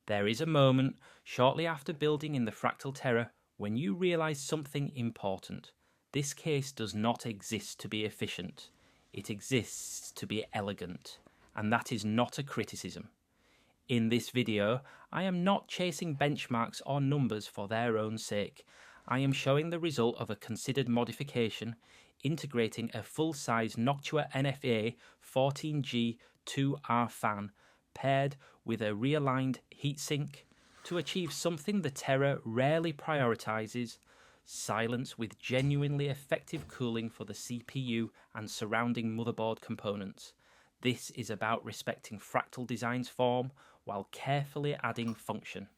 There is a moment shortly after building in the Fractal Terra when you realise something important. This case does not exist to be efficient. It exists to be elegant, and that is not a criticism. In this video, I am not chasing benchmarks or numbers for their own sake. I am showing the result of a considered modification, integrating a full-size Noctua NF-A14x G2 fan paired with a realigned heatsink to achieve something the Terra rarely prioritises: silence with genuinely effective cooling for the CPU and surrounding motherboard components. This is about respecting Fractal Design's form while carefully adding function.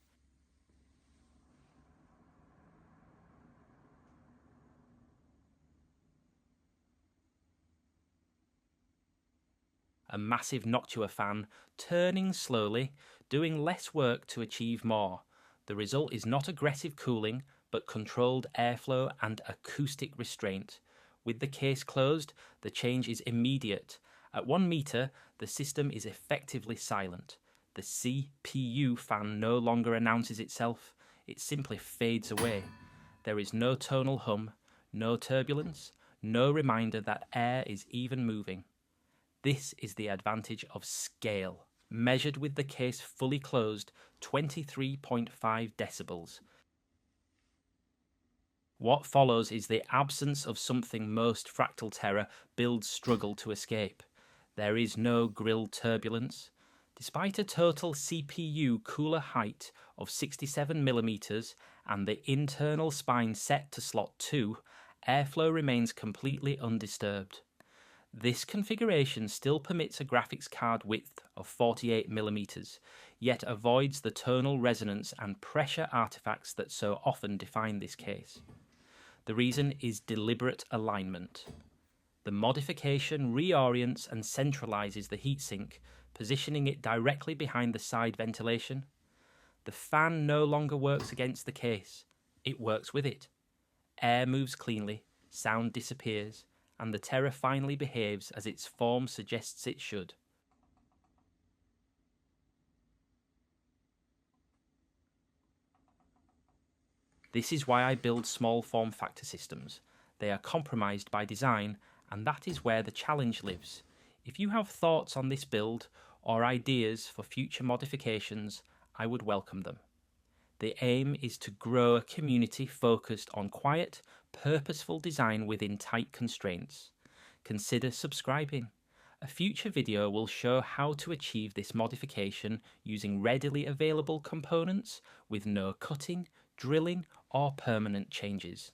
A massive Noctua fan turning slowly, doing less work to achieve more. The result is not aggressive cooling, but controlled airflow and acoustic restraint. With the case closed, the change is immediate. At 1 meter, the system is effectively silent. The CPU fan no longer announces itself, it simply fades away. There is no tonal hum, no turbulence, no reminder that air is even moving. This is the advantage of scale. Measured with the case fully closed, 23.5 decibels. What follows is the absence of something most Fractal Terra builds struggle to escape. There is no grill turbulence. Despite a total CPU cooler height of 67mm and the internal spine set to slot 2, airflow remains completely undisturbed. This configuration still permits a graphics card width of 48mm, yet avoids the tonal resonance and pressure artifacts that so often define this case. The reason is deliberate alignment. The modification reorients and centralizes the heatsink, positioning it directly behind the side ventilation. The fan no longer works against the case, it works with it. Air moves cleanly, sound disappears, and the Terra finally behaves as its form suggests it should. This is why I build small form factor systems. They are compromised by design, and that is where the challenge lives. If you have thoughts on this build or ideas for future modifications, I would welcome them. The aim is to grow a community focused on quiet, purposeful design within tight constraints. Consider subscribing. A future video will show how to achieve this modification using readily available components with no cutting, drilling, or permanent changes.